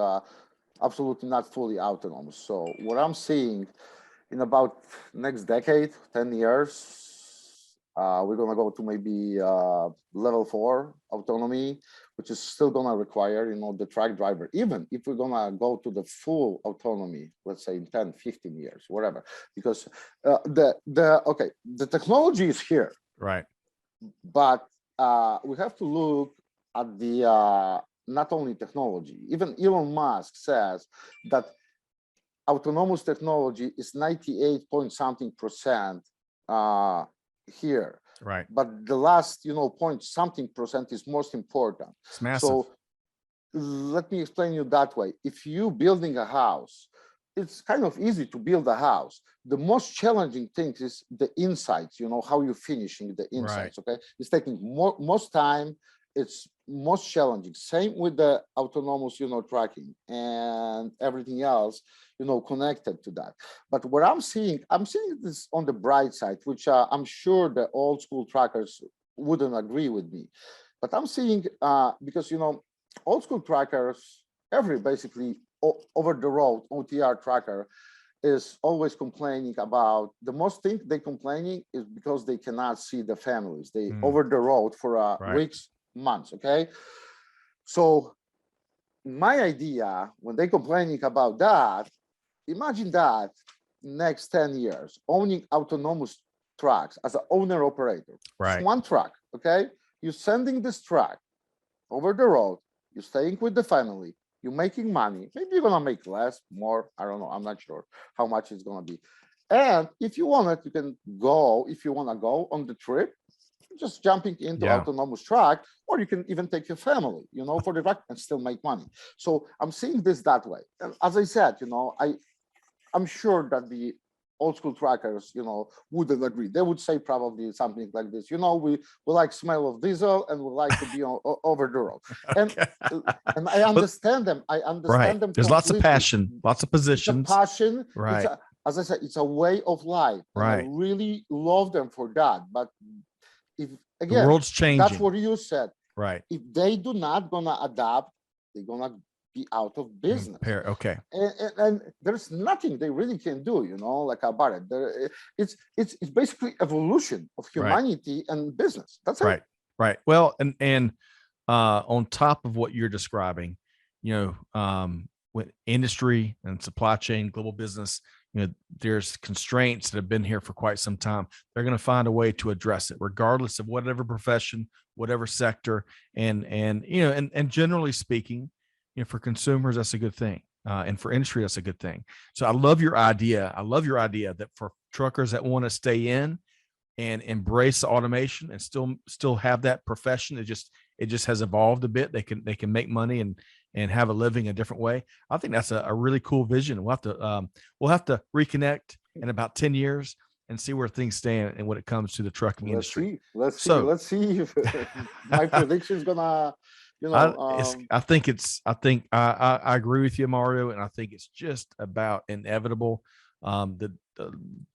[SPEAKER 3] absolutely not fully autonomous. So what I'm seeing in about next decade, 10 years, we're gonna go to maybe level 4 autonomy, which is still gonna require, you know, the truck driver. Even if we're gonna go to the full autonomy, let's say in 10, 15 years, whatever, because the technology is here,
[SPEAKER 2] Right.
[SPEAKER 3] but we have to look at the not only technology. Even Elon Musk says that autonomous technology is 98 point something percent here.
[SPEAKER 2] Right.
[SPEAKER 3] But the last, you know, point something percent is most important.
[SPEAKER 2] It's massive.
[SPEAKER 3] So let me explain you that way. If you building a house, it's kind of easy to build a house. The most challenging thing is the insides, you know, how you're finishing the insides, okay? It's taking most time, it's most challenging. Same with the autonomous, you know, tracking and everything else, you know, connected to that. But what I'm seeing this on the bright side, which I'm sure the old school trackers wouldn't agree with me. But I'm seeing, because, you know, old school trackers, every basically over the road OTR tracker is always complaining about the most thing they complaining is because they cannot see the families. They over the road for weeks, months. Okay. So my idea when they complaining about that, imagine that next 10 years owning autonomous trucks as an owner operator. Just one truck. Okay. You're sending this truck over the road. You're staying with the family. You're making money. Maybe you're gonna make less, more. I don't know. I'm not sure how much it's gonna be. And if you want it, you can go. If you wanna go on the trip, just jumping into autonomous truck, or you can even take your family, for the truck and still make money. So I'm seeing this that way. And as I said, I'm sure that the old school truckers, wouldn't agree. They would say probably something like this, we like smell of diesel and we like to be over the road. And and I understand them. I understand them.
[SPEAKER 2] There's
[SPEAKER 3] completely.
[SPEAKER 2] Lots of passion, lots of positions.
[SPEAKER 3] It's a passion.
[SPEAKER 2] Right.
[SPEAKER 3] As I said, it's a way of life.
[SPEAKER 2] Right.
[SPEAKER 3] I really love them for that. But if again,
[SPEAKER 2] the world's changing.
[SPEAKER 3] That's what you said.
[SPEAKER 2] Right.
[SPEAKER 3] If they do not gonna adapt, they're gonna be out of business.
[SPEAKER 2] Okay.
[SPEAKER 3] And there's nothing they really can do, about it. It's basically evolution of humanity and business. That's it.
[SPEAKER 2] Right. Well, and on top of what you're describing, with industry and supply chain, global business, there's constraints that have been here for quite some time. They're going to find a way to address it, regardless of whatever profession, whatever sector, and generally speaking, for consumers, that's a good thing. And for industry, that's a good thing. So I love your idea. That for truckers that want to stay in and embrace automation and still have that profession, it just has evolved a bit. They can make money and have a living a different way. I think that's a really cool vision. We'll have to reconnect in about 10 years and see where things stand and when it comes to the trucking industry.
[SPEAKER 3] Let's see if my prediction is gonna.
[SPEAKER 2] I think I agree with you, Mario, and I think it's just about inevitable. To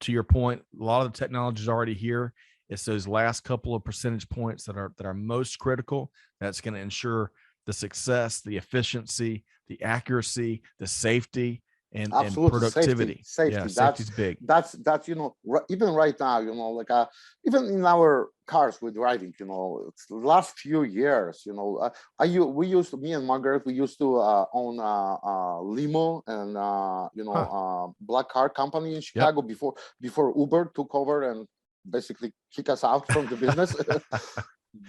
[SPEAKER 2] your point, a lot of the technology is already here. It's those last couple of percentage points that are most critical. That's going to ensure the success, the efficiency, the accuracy, the safety, and productivity.
[SPEAKER 3] Safety.
[SPEAKER 2] Yeah, safety's big.
[SPEAKER 3] That's even right now, even in our cars we're driving, it's the last few years, me and Margaret, we used to own a limo and black car company in Chicago before Uber took over and basically kick us out from the business.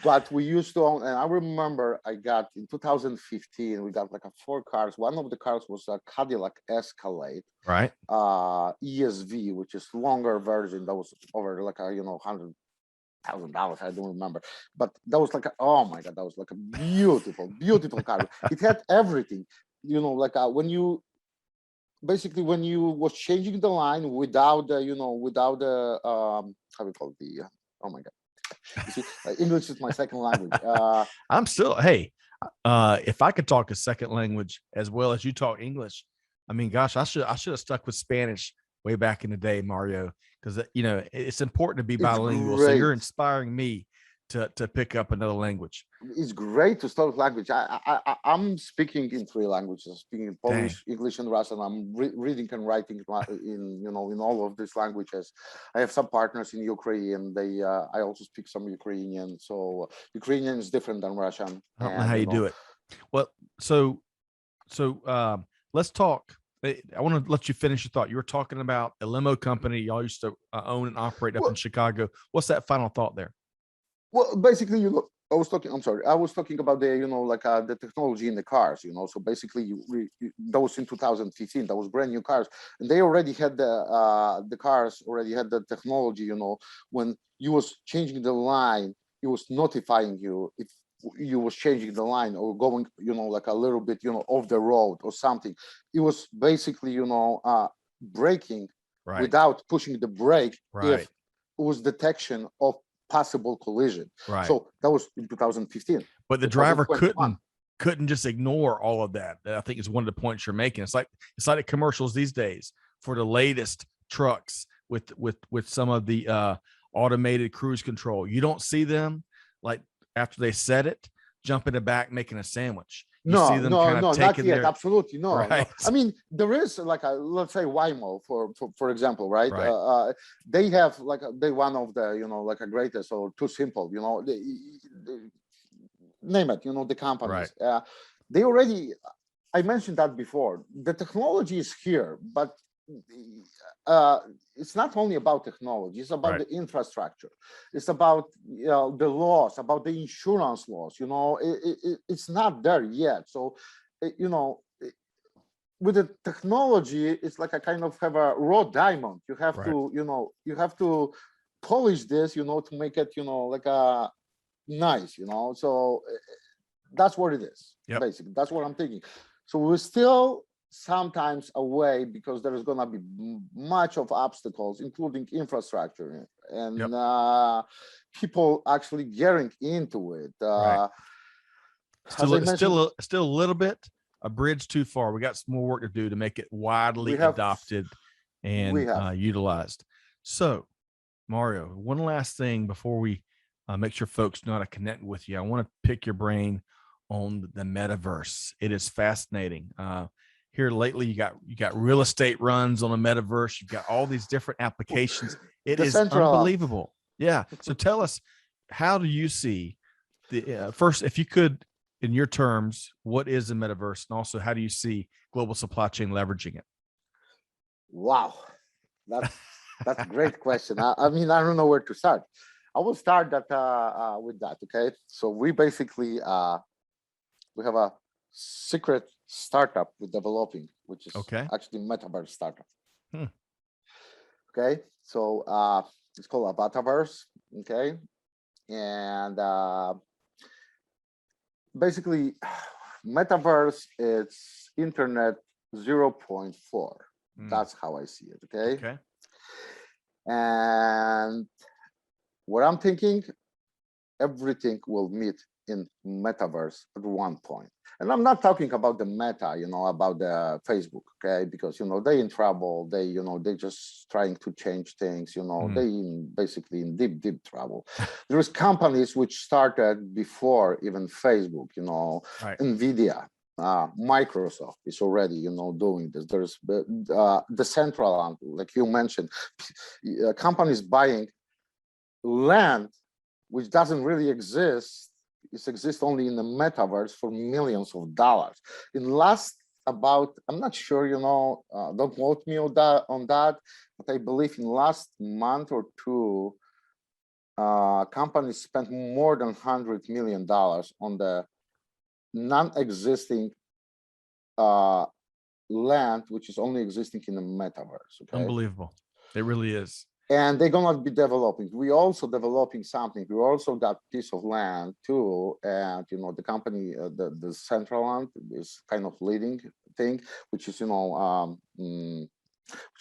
[SPEAKER 3] But we used to own, and I remember I got in 2015, we got like 4 cars. One of the cars was a Cadillac Escalade,
[SPEAKER 2] right?
[SPEAKER 3] ESV, which is longer version that was over like $100,000. I don't remember, but that was like oh my god, that was like a beautiful car. It had everything, when you was changing the line without the how we call it, the oh my god. See, English is my second language.
[SPEAKER 2] I'm still, hey, if I could talk a second language as well as you talk English, I mean, gosh, I should have stuck with Spanish way back in the day, Mario, because it's important to be bilingual. So you're inspiring me to pick up another language.
[SPEAKER 3] It's great to start with language. I'm speaking in 3 languages, speaking in Polish, English, and Russian. I'm reading and writing in all of these languages. I have some partners in Ukraine. I also speak some Ukrainian. So Ukrainian is different than Russian.
[SPEAKER 2] I don't know how you do it. Well, so let's talk. I want to let you finish your thought. You were talking about a limo company y'all used to own and operate up in Chicago. What's that final thought there?
[SPEAKER 3] Well, basically, I was talking about the the technology in the cars, so basically that was in 2015, that was brand new cars, and they already had the cars already had the technology, when you was changing the line, it was notifying you if you was changing the line or going, like a little bit, off the road or something. It was basically, braking without pushing the brake if it was detection of possible collision. So that was in 2015.
[SPEAKER 2] But the driver couldn't just ignore all of that. I think is one of the points you're making. It's like the commercials these days for the latest trucks with some of the automated cruise control. You don't see them like after they set it, jump in the back making a sandwich. You see them kind of
[SPEAKER 3] not
[SPEAKER 2] taking
[SPEAKER 3] yet.
[SPEAKER 2] their
[SPEAKER 3] Absolutely no.
[SPEAKER 2] right.
[SPEAKER 3] I mean, there is like a, let's say Waymo for example, right?
[SPEAKER 2] Right.
[SPEAKER 3] They have like they one of the like a greatest or too simple, name it, the companies.
[SPEAKER 2] Right.
[SPEAKER 3] They already. I mentioned that before. The technology is here, but it's not only about technology. It's about
[SPEAKER 2] Right.
[SPEAKER 3] the infrastructure. It's about the laws, about the insurance laws. It's not there yet. So, with the technology, it's like a kind of have a raw diamond. You have
[SPEAKER 2] Right.
[SPEAKER 3] to, you have to polish this, to make it, like a nice. So that's what it is.
[SPEAKER 2] Yep.
[SPEAKER 3] Basically, that's what I'm thinking. So we're still sometimes away because there is going to be much of obstacles, including infrastructure and people actually getting into it.
[SPEAKER 2] Right. Still a little bit a bridge too far. We got some more work to do to make it widely adopted and utilized. So, Mario, one last thing before we make sure folks know how to connect with you. I want to pick your brain on the metaverse. It is fascinating. Here lately, you got real estate runs on the metaverse. You've got all these different applications. It is unbelievable. Yeah. So tell us, how do you see the first, if you could, in your terms, what is the metaverse, and also how do you see global supply chain leveraging it?
[SPEAKER 3] Wow, that's a great question. I mean, I don't know where to start. I will start that with that. Okay, so we basically we have a secret startup we're developing, which is actually metaverse startup. Okay, so it's called a Metaverse. Okay, and basically, metaverse it's internet 0.4. That's how I see it. Okay. And what I'm thinking, everything will meet in metaverse at one point. And I'm not talking about the meta, about the Facebook, okay? Because, they in trouble, they just trying to change things, they basically in deep trouble. There's companies which started before even Facebook, NVIDIA, Microsoft is already, doing this. There's the central, like you mentioned, companies buying land, which doesn't really exist. It exists only in the metaverse for millions of dollars. In last about, I'm not sure, don't quote me on that, but I believe in last month or two, companies spent more than $100 million on the non-existing land, which is only existing in the metaverse. Okay?
[SPEAKER 2] Unbelievable. It really is.
[SPEAKER 3] And they're gonna be developing. We also developing something. We also got piece of land too, and the company, the central land is kind of leading thing, which is it's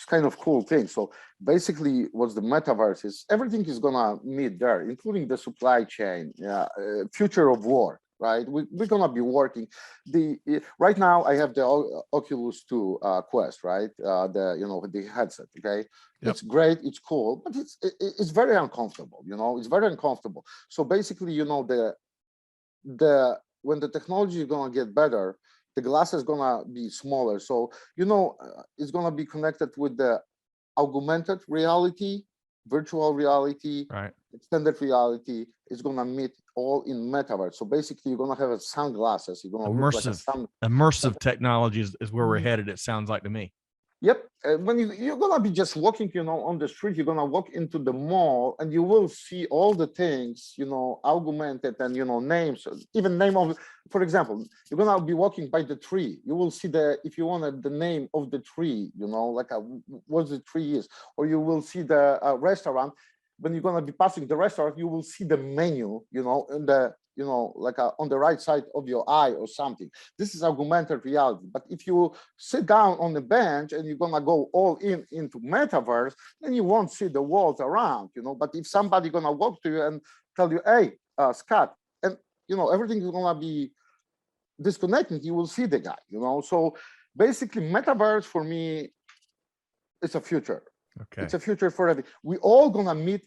[SPEAKER 3] kind of cool thing. So basically, what's the metaverse is everything is gonna meet there, including the supply chain, future of work. Right, we're gonna be working. Right now I have the Oculus 2 Quest, right? The headset. Okay, It's great, it's cool, but it's very uncomfortable. It's very uncomfortable. So basically, the when the technology is gonna get better, the glass is gonna be smaller. So it's gonna be connected with the augmented reality, virtual reality, extended reality. It's gonna meet all in metaverse. So basically, you're gonna have sunglasses. You're gonna
[SPEAKER 2] immersive technology is where we're headed. It sounds like to me.
[SPEAKER 3] Yep. When you're gonna be just walking, on the street, you're gonna walk into the mall, and you will see all the things, augmented, and names, even name of, for example, you're gonna be walking by the tree. You will see if you wanted the name of the tree, like what the tree is, or you will see the restaurant. When you're gonna be passing the restaurant, you will see the menu, in the like on the right side of your eye or something. This is augmented reality. But if you sit down on the bench and you're gonna go all into metaverse, then you won't see the walls around, But if somebody gonna walk to you and tell you, hey, Scott, and everything is gonna be disconnected, you will see the guy, So basically, metaverse for me, it's a future.
[SPEAKER 2] Okay.
[SPEAKER 3] It's a future for everything. We all gonna meet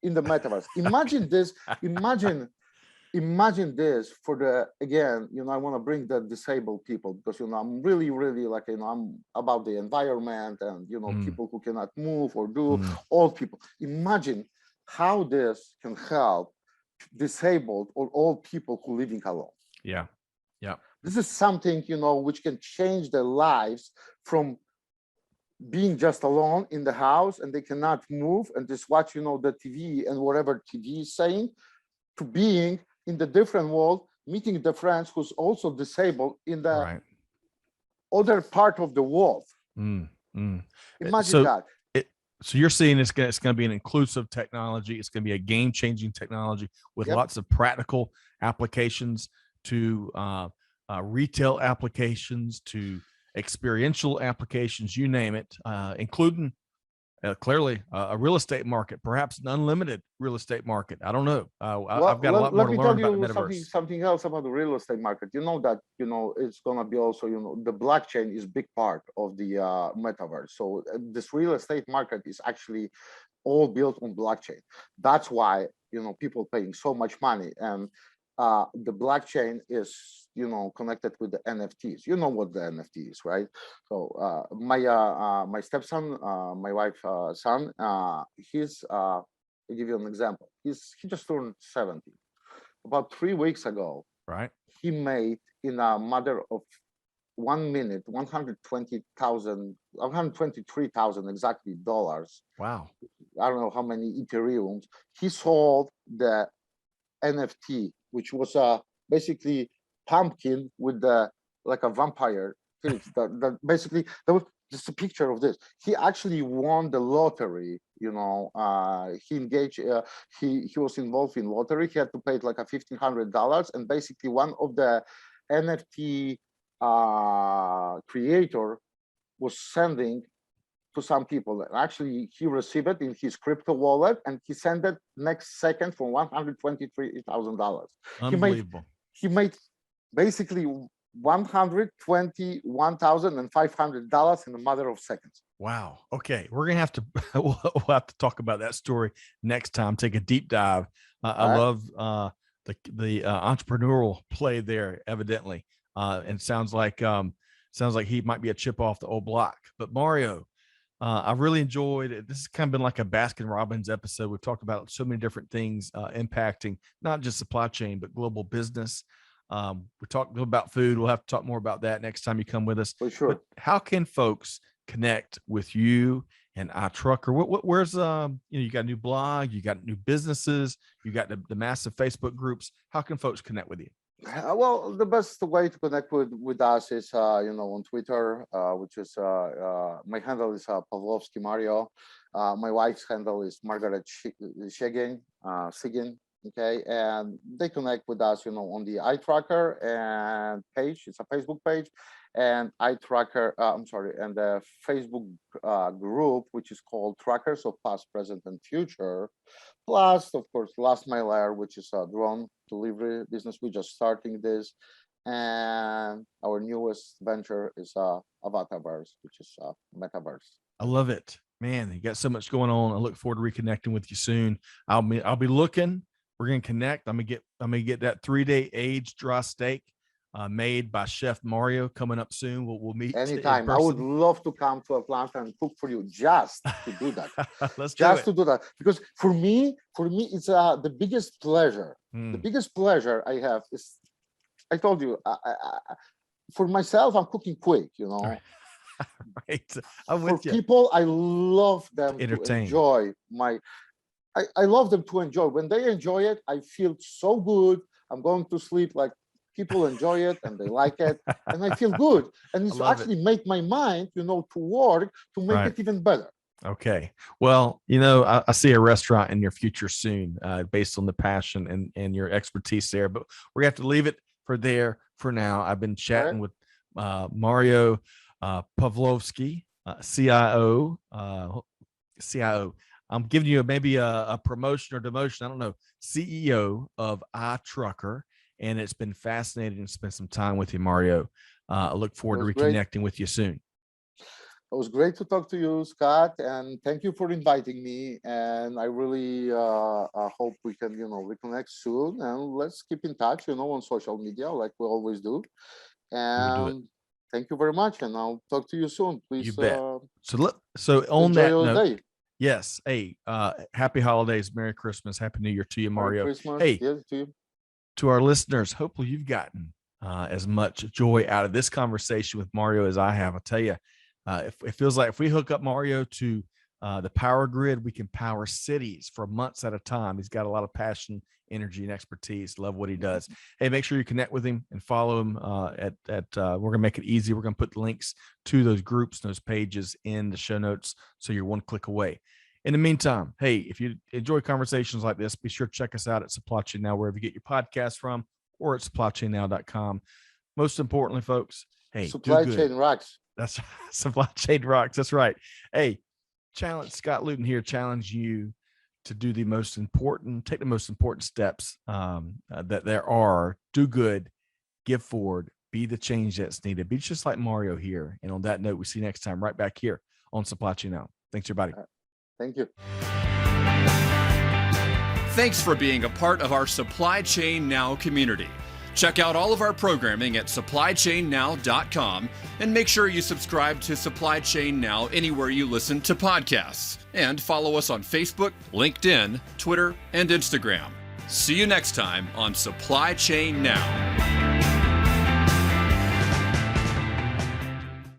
[SPEAKER 3] in the metaverse. Imagine this. Imagine imagine this for the, again, I want to bring the disabled people, because I'm really like, I'm about the environment, and people who cannot move or do, old people. Imagine how this can help disabled or old people who living alone.
[SPEAKER 2] Yeah.
[SPEAKER 3] This is something which can change their lives from being just alone in the house and they cannot move and just watch the TV and whatever TV is saying, to being in the different world, meeting the friends who's also disabled in the other part of the world. Imagine that.
[SPEAKER 2] So you're seeing it's going to be an inclusive technology. It's going to be a game-changing technology with lots of practical applications to retail applications, to experiential applications, you name it, including clearly a real estate market, perhaps an unlimited real estate market. I don't know. I've got a lot more to learn about the metaverse.
[SPEAKER 3] Something else about the real estate market. That it's going to be also the blockchain is big part of the metaverse. So this real estate market is actually all built on blockchain. That's why people paying so much money, and the blockchain is connected with the NFTs. You know what the NFT is, right? So my stepson, my wife's son, he's I'll give you an example. He just turned 70. About 3 weeks ago,
[SPEAKER 2] right?
[SPEAKER 3] He made in a matter of 1 minute 123,000 exactly dollars.
[SPEAKER 2] Wow.
[SPEAKER 3] I don't know how many Ethereums. He sold the NFT, which was basically pumpkin with like a vampire. Basically, there was just a picture of this. He actually won the lottery. He engaged. He was involved in lottery. He had to pay like $1,500, and basically one of the NFT creator was sending to some people. Actually, he received it in his crypto wallet, and he sent it next second for $123,000.
[SPEAKER 2] Unbelievable.
[SPEAKER 3] He made basically $121,500 in a matter of seconds.
[SPEAKER 2] Wow. Okay, we're gonna have to we'll have to talk about that story next time. Take a deep dive. I love the entrepreneurial play there, evidently, and sounds like he might be a chip off the old block. But Mario, I've really enjoyed it. This has kind of been like a Baskin Robbins episode. We've talked about so many different things impacting not just supply chain, but global business. We talked about food. We'll have to talk more about that next time you come with us.
[SPEAKER 3] For sure.
[SPEAKER 2] But how can folks connect with you and iTrucker? Where's you got a new blog, you got new businesses, you got the massive Facebook groups. How can folks connect with you?
[SPEAKER 3] Well, the best way to connect with us is on Twitter, which is my handle is Pawlowski Mario. My wife's handle is Margaret Sigin. Okay, and they connect with us on the iTrucker and page. It's a Facebook page, and iTrucker and the Facebook group, which is called Trackers of Past, Present, and Future. Plus, of course, Last Mile Air, which is a drone delivery business. We're just starting this, and our newest venture is Avataverse, which is Metaverse.
[SPEAKER 2] I love it, man. You got so much going on. I look forward to reconnecting with you soon. I'll be looking. We're gonna connect. I'm gonna get that 3-day aged dry steak made by Chef Mario coming up soon. We'll meet
[SPEAKER 3] anytime. I would love to come to Atlanta and cook for you just to do that.
[SPEAKER 2] To
[SPEAKER 3] do that, because for me, it's the biggest pleasure. The biggest pleasure I have is, I told you, for myself, I'm cooking quick.
[SPEAKER 2] Right.
[SPEAKER 3] For people, I love them to enjoy my. I love them to enjoy. When they enjoy it, I feel so good. I'm going to sleep like people enjoy it and they like it, and I feel good. And it's actually made my mind, to work to make it even better.
[SPEAKER 2] Okay. Well, I see a restaurant in your future soon, based on the passion and your expertise there. But we're gonna have to leave it for now. I've been chatting with Mario Pawlowski, CIO. I'm giving you maybe a promotion or demotion. I don't know. CEO of iTrucker, and it's been fascinating to spend some time with you, Mario. I look forward to reconnecting with you soon.
[SPEAKER 3] It was great to talk to you, Scott, and thank you for inviting me. And I really hope we can, reconnect soon. And let's keep in touch, on social media like we always do.
[SPEAKER 2] We'll do it.
[SPEAKER 3] And thank you very much. And I'll talk to you soon. Please,
[SPEAKER 2] You bet. So on
[SPEAKER 3] enjoy
[SPEAKER 2] that
[SPEAKER 3] your
[SPEAKER 2] note,
[SPEAKER 3] day.
[SPEAKER 2] yes. Hey, happy holidays, Merry Christmas, Happy New Year to you, Mario.
[SPEAKER 3] Merry Christmas.
[SPEAKER 2] Hey,
[SPEAKER 3] Yes, to you.
[SPEAKER 2] to our listeners, hopefully you've gotten as much joy out of this conversation with Mario as I have. I'll tell you, it feels like if we hook up Mario to the power grid, we can power cities for months at a time. He's got a lot of passion, energy, and expertise. Love what he does. Hey, make sure you connect with him and follow him we're going to make it easy. We're going to put links to those groups, those pages in the show notes, so you're one click away. In the meantime, hey, if you enjoy conversations like this, be sure to check us out at Supply Chain Now, wherever you get your podcast from, or at supplychainnow.com. Most importantly, folks, hey,
[SPEAKER 3] Supply chain rocks.
[SPEAKER 2] That's Supply Chain rocks. That's right. Hey, Scott Luton here, challenge you to do take the most important steps that there are. Do good, give forward, be the change that's needed. Be just like Mario here. And on that note, we see you next time right back here on Supply Chain Now. Thanks, everybody.
[SPEAKER 3] Thank you.
[SPEAKER 1] Thanks for being a part of our Supply Chain Now community. Check out all of our programming at supplychainnow.com and make sure you subscribe to Supply Chain Now anywhere you listen to podcasts. And follow us on Facebook, LinkedIn, Twitter, and Instagram. See you next time on Supply Chain Now.